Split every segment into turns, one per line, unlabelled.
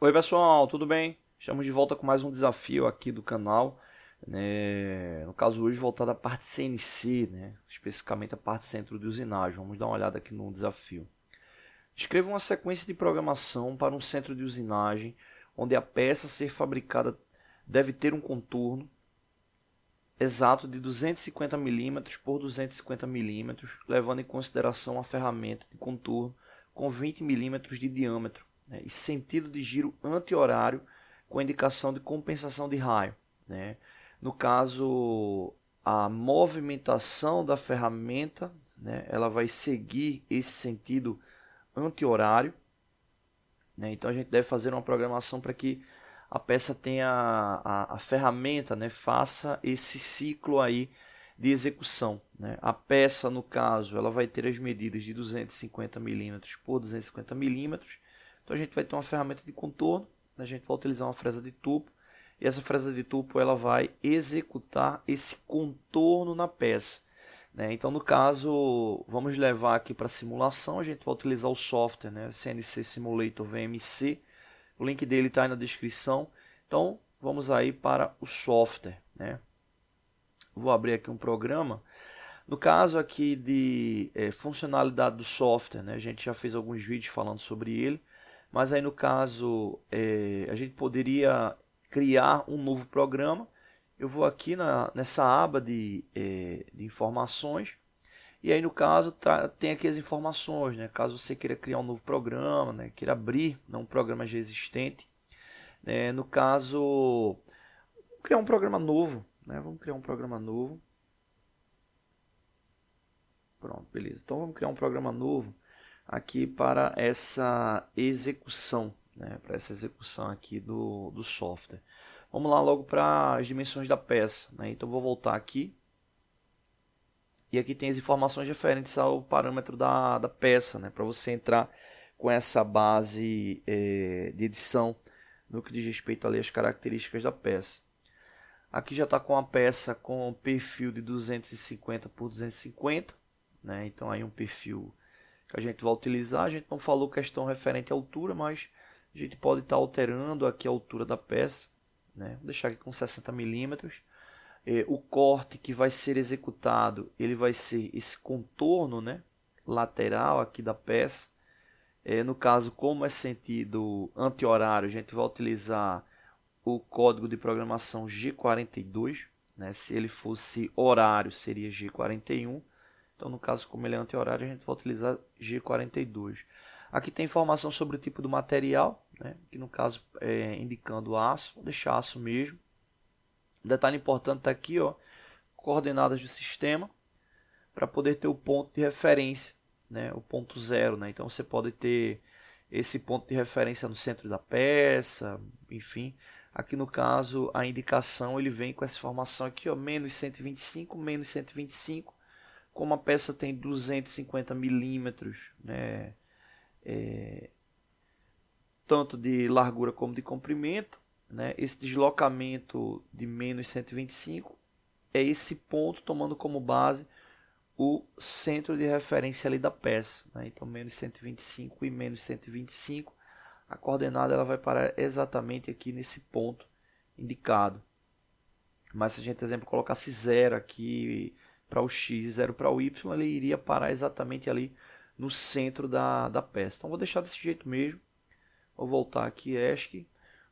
Oi pessoal, tudo bem? Estamos de volta com mais um desafio aqui do canal, né? No caso hoje voltado à parte CNC, né? Especificamente a parte centro de usinagem. Vamos dar uma olhada aqui no desafio. Escreva uma sequência de programação para um centro de usinagem onde a peça a ser fabricada deve ter um contorno exato de 250 mm por 250 mm, levando em consideração a ferramenta de contorno com 20 mm de diâmetro, né, e sentido de giro anti-horário com indicação de compensação de raio, né. No caso, a movimentação da ferramenta, né, ela vai seguir esse sentido anti-horário, né. Então a gente deve fazer uma programação para que a peça tenha a ferramenta, né, faça esse ciclo aí de execução, né. A peça, no caso, ela vai ter as medidas de 250 mm por 250 mm. Então a gente vai ter uma ferramenta de contorno, a gente vai utilizar uma fresa de tubo, e essa fresa de tubo ela vai executar esse contorno na peça, né. Então, no caso, vamos levar aqui para a simulação, a gente vai utilizar o software, né, CNC Simulator VMC. O link dele está aí na descrição. Então, vamos aí para o software, né? Vou abrir aqui um programa. No caso aqui de funcionalidade do software, né? A gente já fez alguns vídeos falando sobre ele. Mas aí no caso, a gente poderia criar um novo programa. Eu vou aqui nessa aba de informações. E aí no caso tem aqui as informações, né? Caso você queira criar um novo programa, né? Queira abrir, um programa já existente, né? No caso, criar um programa novo, né? Vamos criar um programa novo. Pronto, beleza. Então vamos criar um programa novo aqui para essa execução, né? Para essa execução aqui do software. Vamos lá logo para as dimensões da peça, né? Então vou voltar aqui. E aqui tem as informações referentes ao parâmetro da peça, né? Para você entrar com essa base de edição no que diz respeito ali às características da peça. Aqui já está com a peça com perfil de 250 por 250, né? Então aí um perfil que a gente vai utilizar. A gente não falou questão referente à altura, mas a gente pode estar alterando aqui a altura da peça, né? Vou deixar aqui com 60 milímetros. O corte que vai ser executado, ele vai ser esse contorno, né, lateral aqui da peça. No caso, como é sentido anti-horário, a gente vai utilizar o código de programação G42, né? Se ele fosse horário, seria G41. Então, no caso, como ele é anti-horário, a gente vai utilizar G42. Aqui tem informação sobre o tipo do material, né? Que no caso é indicando aço. Vou deixar aço mesmo. Detalhe importante está aqui, ó, coordenadas do sistema, para poder ter o ponto de referência, né, o ponto zero, né? Então você pode ter esse ponto de referência no centro da peça, enfim. Aqui no caso a indicação ele vem com essa informação aqui, ó, menos 125, menos 125. Como a peça tem 250 milímetros, né, tanto de largura como de comprimento, né, esse deslocamento de menos 125 é esse ponto tomando como base o centro de referência ali da peça, né? Então menos 125 e menos 125, a coordenada ela vai parar exatamente aqui nesse ponto indicado. Mas se a gente, por exemplo, colocasse 0 aqui para o x e 0 para o y, ele iria parar exatamente ali no centro da peça. Então vou deixar desse jeito mesmo. Vou voltar aqui ESC,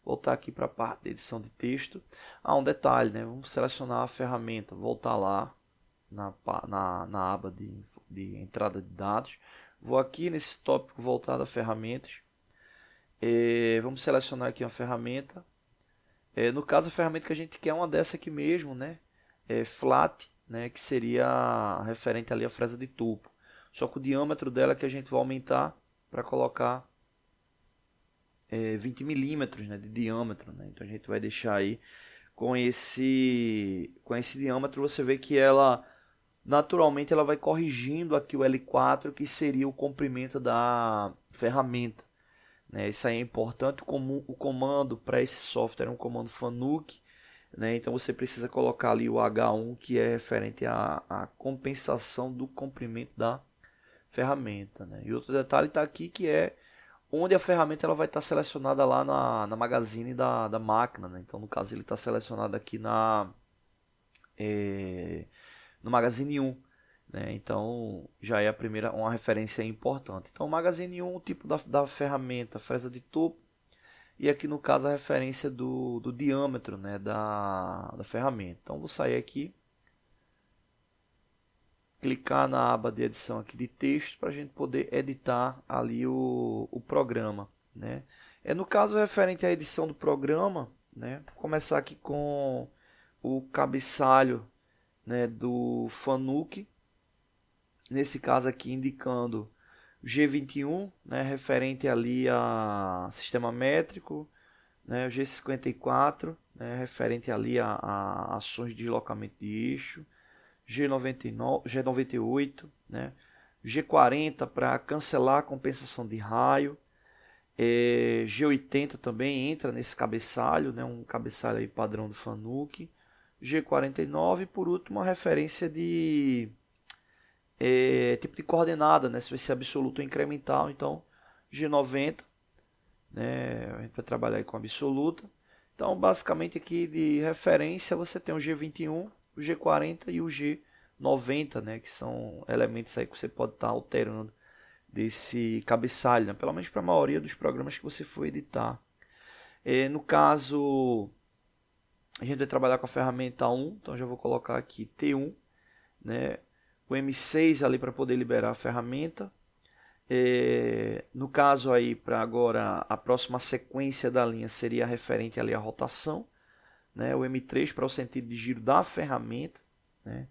voltar aqui para a parte de edição de texto. Um detalhe, né? Vamos selecionar a ferramenta, voltar lá na aba de entrada de dados. Vou aqui nesse tópico voltado a ferramentas. Vamos selecionar aqui uma ferramenta. No caso, a ferramenta que a gente quer é uma dessa aqui mesmo, né? Flat, né? Que seria referente ali à fresa de tubo. Só que o diâmetro dela que a gente vai aumentar para colocar 20 milímetros, né, de diâmetro, né? Então a gente vai deixar aí com esse diâmetro. Você vê que ela naturalmente ela vai corrigindo aqui o L4, que seria o comprimento da ferramenta, né? Isso aí é importante. O comando para esse software é um comando FANUC, né? Então você precisa colocar ali o H1, que é referente à compensação do comprimento da ferramenta, né? E outro detalhe está aqui, que é onde a ferramenta ela vai estar selecionada lá na magazine da máquina, né? Então no caso ele está selecionado aqui no magazine 1, né? Então já é uma referência importante. Então magazine 1, o tipo da ferramenta, fresa de topo, e aqui no caso a referência do diâmetro, né, da ferramenta. Então vou sair aqui, clicar na aba de edição aqui de texto para a gente poder editar ali o programa, né? No caso referente à edição do programa, né, vou começar aqui com o cabeçalho, né, do Fanuc, nesse caso aqui indicando G21, né, referente ali a sistema métrico, né, o G54, né, referente ali a ações de deslocamento de eixo, G99, G98, né, G40 para cancelar a compensação de raio, G80 também entra nesse cabeçalho, né, um cabeçalho aí padrão do Fanuc, G49 e por último a referência de tipo de coordenada, né? Se vai ser absoluto ou incremental, então G90, né? A gente vai trabalhar aí com absoluta. Então, basicamente aqui de referência você tem o G21, o G40 e o G90, né? Que são elementos aí que você pode estar alterando desse cabeçalho, né? Pelo menos para a maioria dos programas que você for editar. No caso, a gente vai trabalhar com a ferramenta 1, então já vou colocar aqui T1, né? O M6 ali para poder liberar a ferramenta. No caso aí, para agora, a próxima sequência da linha seria referente ali à rotação, né? O M3 para o sentido de giro da ferramenta, né?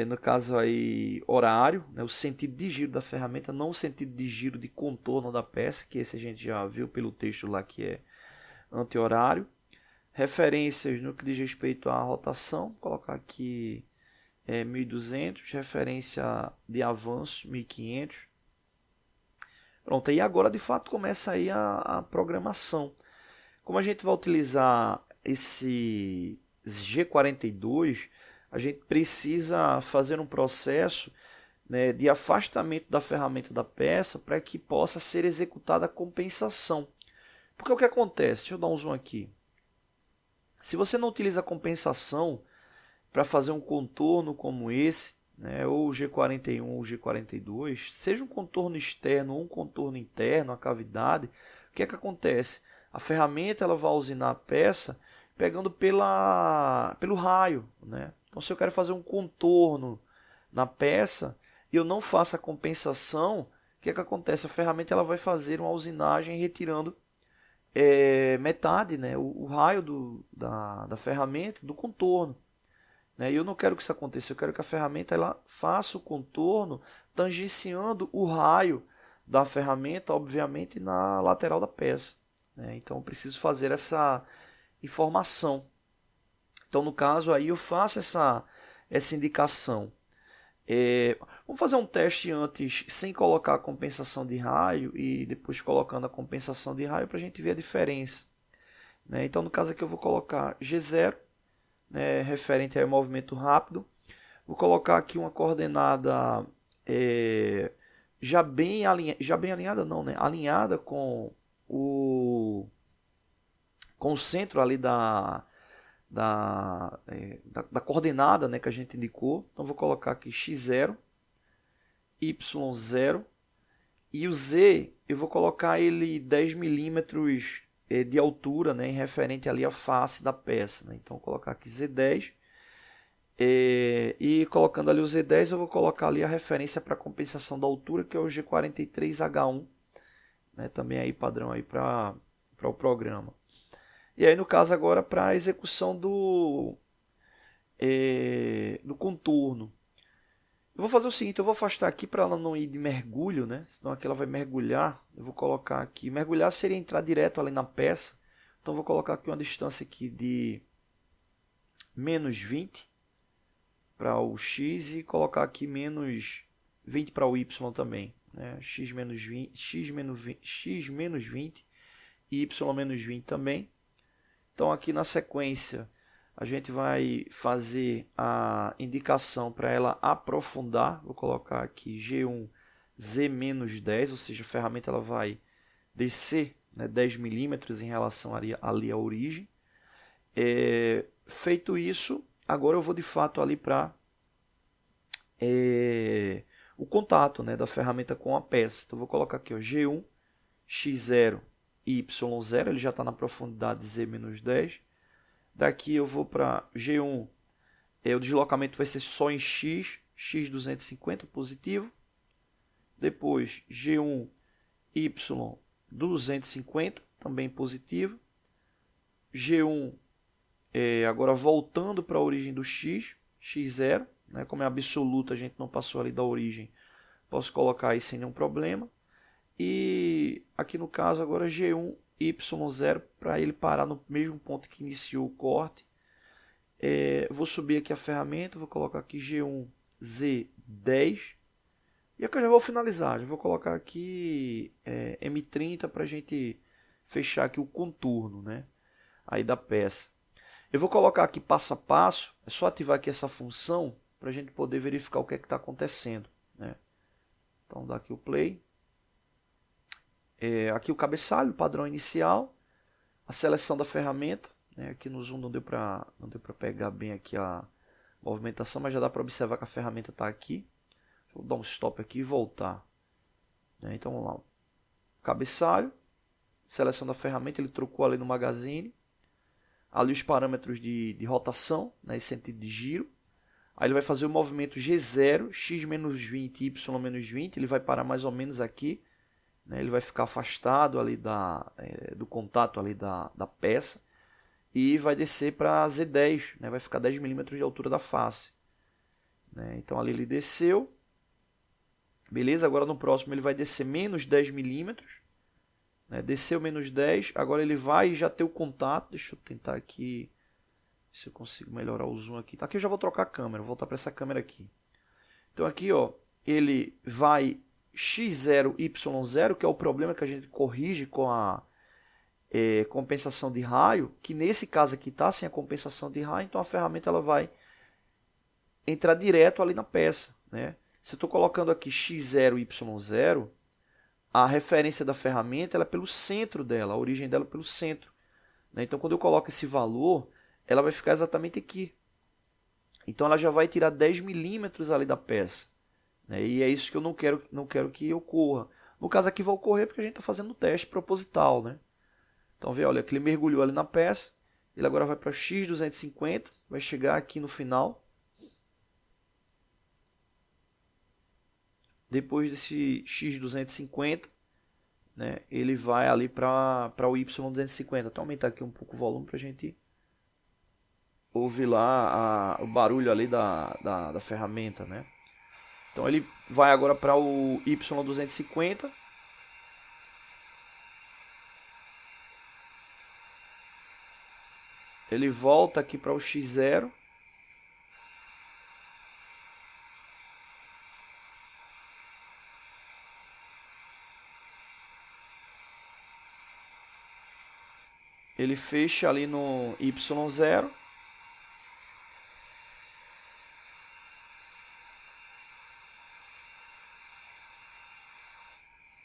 No caso aí, horário, né? O sentido de giro da ferramenta, não o sentido de giro de contorno da peça, que esse a gente já viu pelo texto lá que é anti-horário. Referências no que diz respeito à rotação, vou colocar aqui 1200, referência de avanço 1500. Pronto, e agora de fato começa aí a programação. Como a gente vai utilizar esse G42, a gente precisa fazer um processo, né, de afastamento da ferramenta da peça para que possa ser executada a compensação. Porque o que acontece? Deixa eu dar um zoom aqui. Se você não utiliza a compensação para fazer um contorno como esse, né, ou o G41 ou o G42, seja um contorno externo ou um contorno interno, a cavidade, o que é que acontece? A ferramenta ela vai usinar a peça pegando pelo raio, né? Então, se eu quero fazer um contorno na peça e eu não faço a compensação, o que é que acontece? A ferramenta ela vai fazer uma usinagem retirando metade, né, o raio da ferramenta do contorno. E eu não quero que isso aconteça, eu quero que a ferramenta ela faça o contorno tangenciando o raio da ferramenta, obviamente, na lateral da peça. Então eu preciso fazer essa informação. Então no caso aí eu faço essa indicação. Vamos fazer um teste antes sem colocar a compensação de raio e depois colocando a compensação de raio para a gente ver a diferença. Então no caso aqui eu vou colocar G0, né, referente ao movimento rápido. Vou colocar aqui uma coordenada já bem alinhada, não, né? Alinhada com o centro ali da coordenada, né, que a gente indicou. Então vou colocar aqui x0, y0 e o z eu vou colocar ele 10 milímetros de altura, né, em referente ali à face da peça, né? Então vou colocar aqui Z10 e colocando ali o Z10 eu vou colocar ali a referência para compensação da altura, que é o G43H1, né? Também aí padrão aí para o programa. E aí no caso agora para a execução do contorno. Eu vou fazer o seguinte, eu vou afastar aqui para ela não ir de mergulho, né? Senão aqui ela vai mergulhar. Eu vou colocar aqui, mergulhar seria entrar direto ali na peça. Então vou colocar aqui uma distância aqui de menos 20 para o X e colocar aqui menos 20 para o Y também, né? X menos 20 e Y menos 20 também. Então aqui na sequência a gente vai fazer a indicação para ela aprofundar. Vou colocar aqui G1 Z-10, ou seja, a ferramenta ela vai descer, né, 10 milímetros em relação ali à origem. Feito isso, agora eu vou de fato ali para o contato, né, da ferramenta com a peça. Então, eu vou colocar aqui ó, G1, X0 e Y0, ele já está na profundidade Z-10. Daqui eu vou para G1, o deslocamento vai ser só em X, X250 positivo. Depois G1, Y250, também positivo. G1, agora voltando para a origem do X, X0, né? Como é absoluto, a gente não passou ali da origem, posso colocar aí sem nenhum problema. E aqui no caso agora G1, Y0, para ele parar no mesmo ponto que iniciou o corte. Vou subir aqui a ferramenta, vou colocar aqui G1, Z10. E aqui eu já vou finalizar, já vou colocar aqui M30 para a gente fechar aqui o contorno, né, aí da peça. Eu vou colocar aqui passo a passo, é só ativar aqui essa função para a gente poder verificar o que é que está acontecendo, né. Então dá aqui o play. Aqui o cabeçalho, o padrão inicial, a seleção da ferramenta, né, aqui no zoom não deu para pegar bem aqui a movimentação, mas já dá para observar que a ferramenta está aqui. Vou dar um stop aqui e voltar. Então vamos lá. Cabeçalho, seleção da ferramenta, ele trocou ali no magazine. Ali os parâmetros de rotação, né, em sentido de giro. Aí ele vai fazer o movimento G0, X-20, Y-20. Ele vai parar mais ou menos aqui. Né, ele vai ficar afastado ali do contato ali da peça. E vai descer para Z10, né, vai ficar 10 milímetros de altura da face. Né, então ali ele desceu. Beleza, agora no próximo ele vai descer menos 10 milímetros. Né? Desceu menos 10, agora ele vai já ter o contato. Deixa eu tentar aqui, se eu consigo melhorar o zoom aqui. Aqui eu já vou trocar a câmera, vou voltar para essa câmera aqui. Então aqui ó, ele vai X0, Y0, que é o problema que a gente corrige com a compensação de raio. Que nesse caso aqui está sem a compensação de raio, então a ferramenta ela vai entrar direto ali na peça, né? Se eu estou colocando aqui X0, Y0, a referência da ferramenta ela é pelo centro dela, a origem dela é pelo centro. Né? Então, quando eu coloco esse valor, ela vai ficar exatamente aqui. Então, ela já vai tirar 10 milímetros ali da peça. Né? E é isso que eu não quero que ocorra. No caso aqui vai ocorrer porque a gente está fazendo um teste proposital. Né? Então, vê, olha, que ele mergulhou ali na peça. Ele agora vai para X250, vai chegar aqui no final. Depois desse X250, né, ele vai ali para o Y250. Então, aumentar aqui um pouco o volume para a gente ouvir lá o barulho ali da ferramenta. Né? Então, ele vai agora para o Y250. Ele volta aqui para o X0. Ele fecha ali no Y0.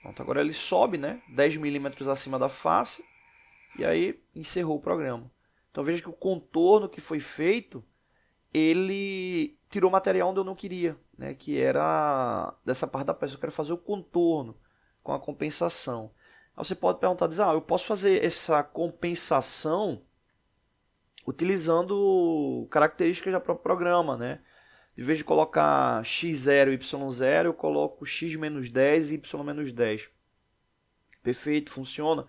Pronto, agora ele sobe, né, 10 milímetros acima da face. E aí encerrou o programa. Então veja que o contorno que foi feito, ele tirou material onde eu não queria, né, que era dessa parte da peça. Eu quero fazer o contorno com a compensação. Aí você pode perguntar, dizer, eu posso fazer essa compensação utilizando características do próprio programa, né? Em vez de colocar x0 e y0, eu coloco x-10 e y-10. Perfeito, funciona.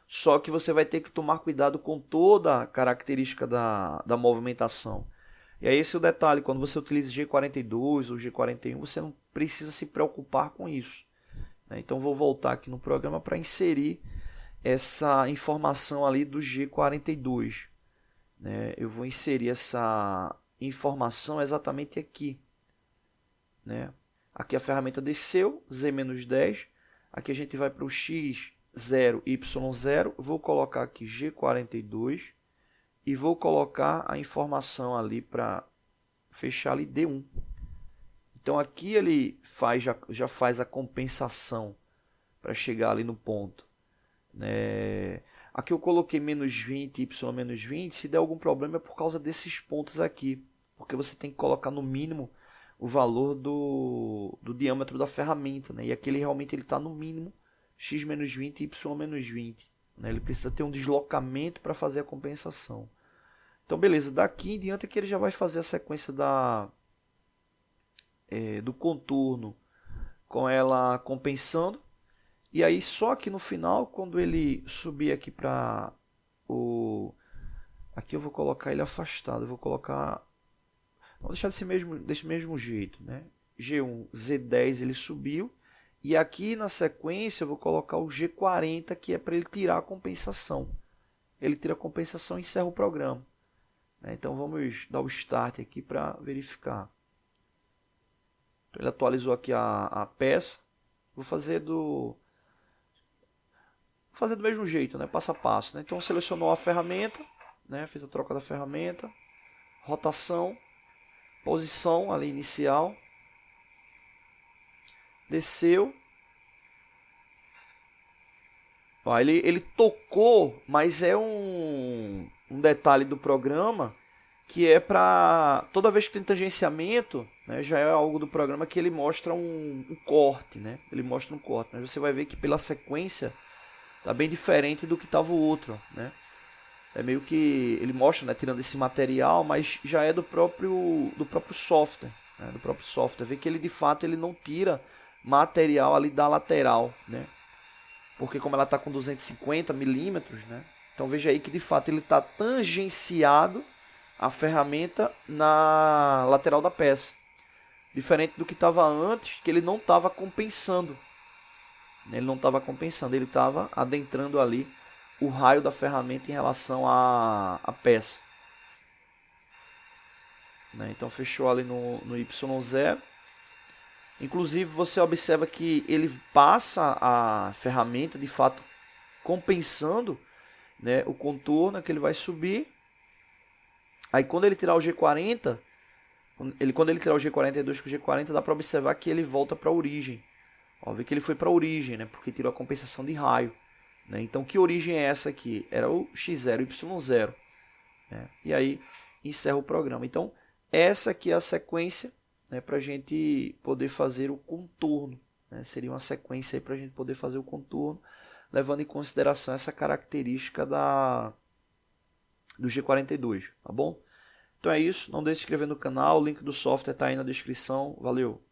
Só que você vai ter que tomar cuidado com toda a característica da movimentação. E aí esse é o detalhe, quando você utiliza G42 ou G41, você não precisa se preocupar com isso. Então vou voltar aqui no programa para inserir essa informação ali do G42. Eu vou inserir essa informação exatamente aqui. Aqui a ferramenta desceu, Z-10. Aqui a gente vai para o X0, Y0. Vou colocar aqui G42 e vou colocar a informação ali para fechar ali D1. Então aqui ele já faz a compensação para chegar ali no ponto. Aqui eu coloquei menos 20, y menos 20, se der algum problema é por causa desses pontos aqui, porque você tem que colocar no mínimo o valor do diâmetro da ferramenta, né? E aqui ele realmente está no mínimo x menos 20 e y menos 20. Né? Ele precisa ter um deslocamento para fazer a compensação. Então beleza, daqui em diante aqui ele já vai fazer a sequência do contorno com ela compensando. E aí só aqui no final, quando ele subir aqui para o... Aqui eu vou colocar ele afastado, eu vou colocar... Vou deixar desse mesmo jeito, né? G1, Z10 ele subiu. E aqui na sequência eu vou colocar o G40, que é para ele tirar a compensação. Ele tira a compensação e encerra o programa. Então vamos dar o start aqui para verificar. Então, ele atualizou aqui a peça. Vou fazer do mesmo jeito, né? Passo a passo. Né? Então selecionou a ferramenta, né? Fez a troca da ferramenta, rotação, posição ali inicial, desceu. Ó, ele tocou, mas é um detalhe do programa que é para toda vez que tem tangenciamento, né, já é algo do programa que ele mostra um corte, né? Ele mostra um corte, mas você vai ver que pela sequência tá bem diferente do que estava o outro, né? É meio que ele mostra, né, tirando esse material, mas já é do próprio software, né, do próprio software. Vê que ele de fato ele não tira material ali da lateral, né? Porque como ela está com 250 milímetros, né? Então veja aí que de fato ele está tangenciado a ferramenta na lateral da peça. Diferente do que estava antes, que ele não estava compensando. Ele não estava compensando, ele estava adentrando ali o raio da ferramenta em relação à peça. Então fechou ali no Y0. Inclusive você observa que ele passa a ferramenta de fato compensando, né, o contorno que ele vai subir. Aí quando ele tirar o G40, quando ele tirar o G42 com o G40, dá para observar que ele volta para a origem. Ó, vê que ele foi para a origem, né, porque tirou a compensação de raio. Né? Então que origem é essa aqui? Era o X0 e Y0. Né? E aí encerra o programa. Então essa aqui é a sequência, né, para a gente poder fazer o contorno. Né? Seria uma sequência para a gente poder fazer o contorno, levando em consideração essa característica do G42, tá bom? Então é isso, não deixe de se inscrever no canal, o link do software está aí na descrição, valeu!